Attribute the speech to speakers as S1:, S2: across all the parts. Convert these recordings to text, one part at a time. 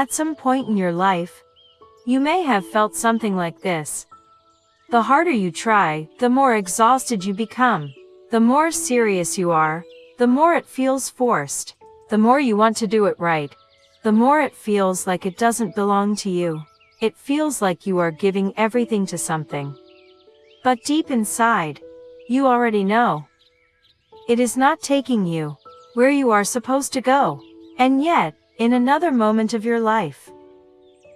S1: At some point in your life, you may have felt something like this. The harder you try, the more exhausted you become. The more serious you are, the more it feels forced. The more you want to do it right, the more it feels like it doesn't belong to you. It feels like you are giving everything to something. But deep inside, you already know. It is not taking you where you are supposed to go. And yet, in another moment of your life,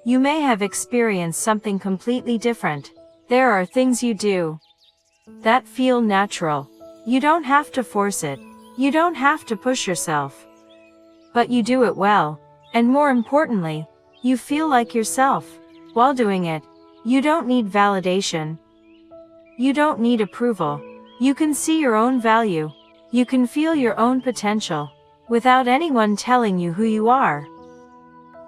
S1: you may have experienced something completely different. There are things you do that feel natural. You don't have to force it. You don't have to push yourself. But you do it well. And more importantly, you feel like yourself while doing it. You don't need validation. You don't need approval. You can see your own value. You can feel your own potential without anyone telling you who you are.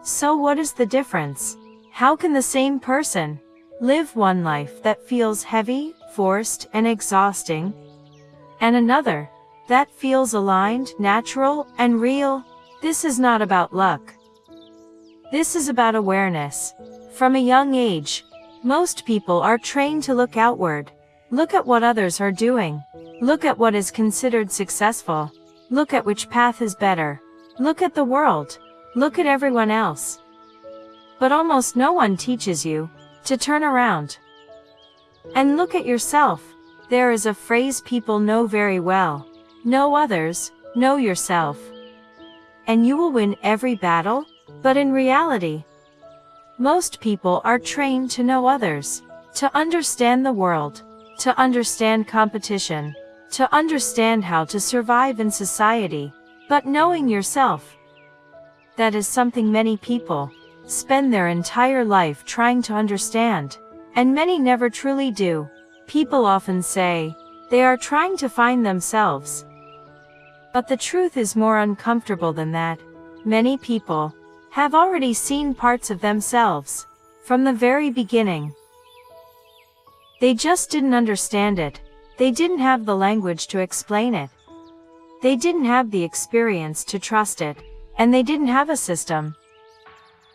S1: So what is the difference? How can the same person live one life that feels heavy, forced, and exhausting, and another that feels aligned, natural, and real? This is not about luck. This is about awareness. From a young age, most people are trained to look outward. Look at what others are doing. Look at what is considered successful. Look at which path is better. Look at the world. Look at everyone else. But almost no one teaches you to turn around and look at yourself. There is a phrase people know very well. Know others, know yourself, and you will win every battle. But in reality, most people are trained to know others, to understand the world, to understand competition, to understand how to survive in society. But knowing yourself, that is something many people spend their entire life trying to understand, and many never truly do. People often say they are trying to find themselves. But the truth is more uncomfortable than that. Many people have already seen parts of themselves from the very beginning. They just didn't understand it. They didn't have the language to explain it. They didn't have the experience to trust it, and they didn't have a system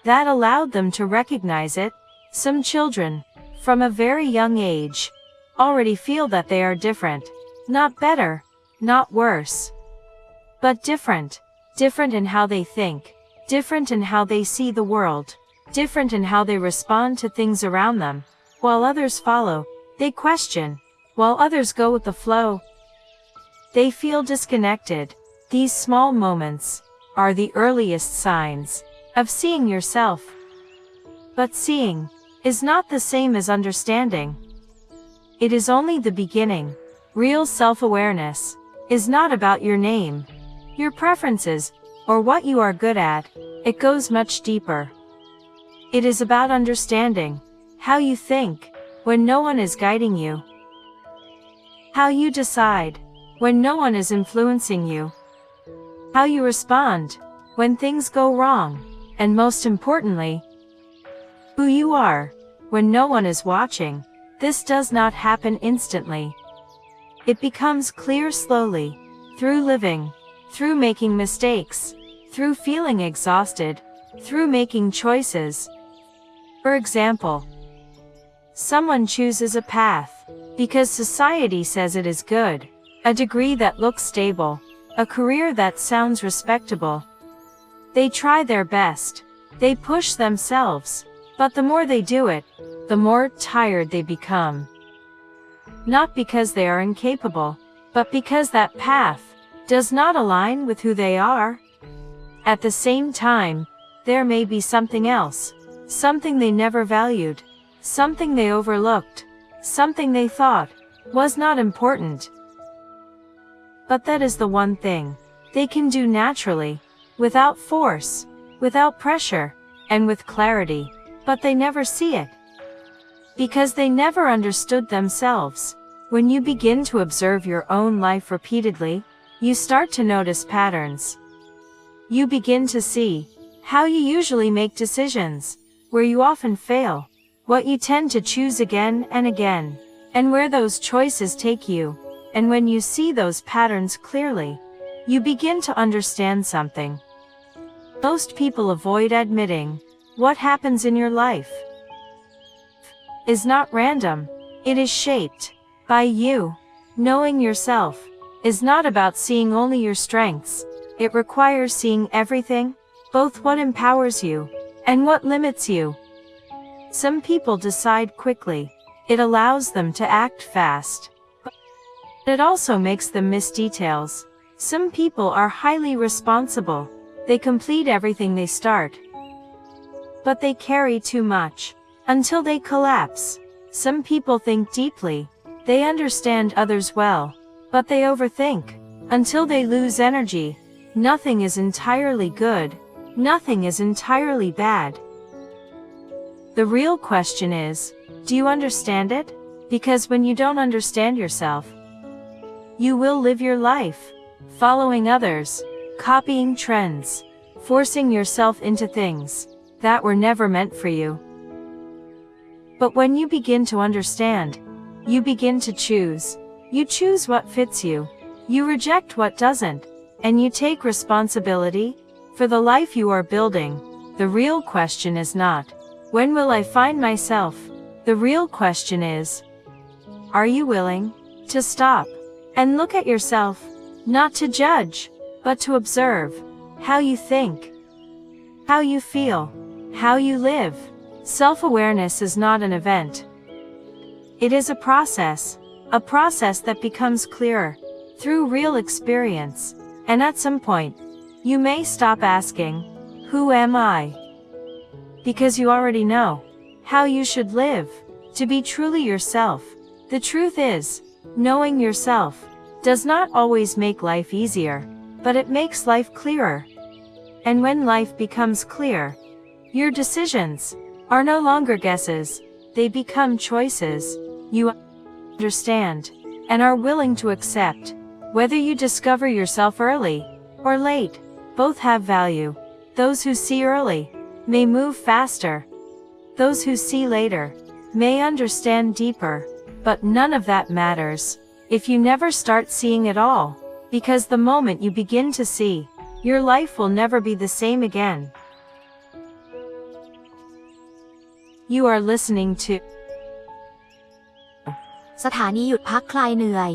S1: that allowed them to recognize it. Some children, from a very young age, already feel that they are different. Not better, not worse, but different. Different in how they think, different in how they see the world, different in how they respond to things around them. While others follow, they question. While others go with the flow, they feel disconnected. These small moments are the earliest signs of seeing yourself. But seeing is not the same as understanding. It is only the beginning. Real self-awareness is not about your name, your preferences, or what you are good at. It goes much deeper. It is about understanding how you think when no one is guiding you, how you decide when no one is influencing you, how you respond when things go wrong, and most importantly, who you are when no one is watching. This does not happen instantly. It becomes clear slowly, through living, through making mistakes, through feeling exhausted, through making choices. For example, someone chooses a path because society says it is good, a degree that looks stable, a career that sounds respectable. They try their best, they push themselves, but the more they do it, the more tired they become. Not because they are incapable, but because that path does not align with who they are. At the same time, there may be something else, something they never valued, something they overlooked, something they thought was not important. But that is the one thing they can do naturally, without force, without pressure, and with clarity. But they never see it, because they never understood themselves. When you begin to observe your own life repeatedly, you start to notice patterns. You begin to see how you usually make decisions, where you often fail, what you tend to choose again and again, and where those choices take you. And when you see those patterns clearly, you begin to understand something most people avoid admitting. What happens in your life is not random. It is shaped by you. Knowing yourself is not about seeing only your strengths. It requires seeing everything, both what empowers you and what limits you. Some people decide quickly. It allows them to act fast. But it also makes them miss details. Some people are highly responsible. They complete everything they start. But they carry too much until they collapse. Some people think deeply. They understand others well. But they overthink until they lose energy. Nothing is entirely good. Nothing is entirely bad. The real question is, do you understand it? Because when you don't understand yourself, you will live your life following others, copying trends, forcing yourself into things that were never meant for you. But when you begin to understand, you begin to choose. You choose what fits you. You reject what doesn't. And you take responsibility for the life you are building. The real question is not, when will I find myself? The real question is, are you willing to stop and look at yourself, not to judge, but to observe how you think, how you feel, how you live? Self-awareness is not an event. It is a process that becomes clearer through real experience. And at some point, you may stop asking, who am I? Because you already know how you should live to be truly yourself. The truth is, knowing yourself does not always make life easier, but it makes life clearer. And when life becomes clear, your decisions are no longer guesses, they become choices. You understand and are willing to accept. Whether you discover yourself early or late, both have value. Those who see early may move faster. Those who see later may understand deeper. But none of that matters if you never start seeing at all. Because the moment you begin to see, your life will never be the same again. You are listening to
S2: สถานีหยุดพักคลายเหนื่อย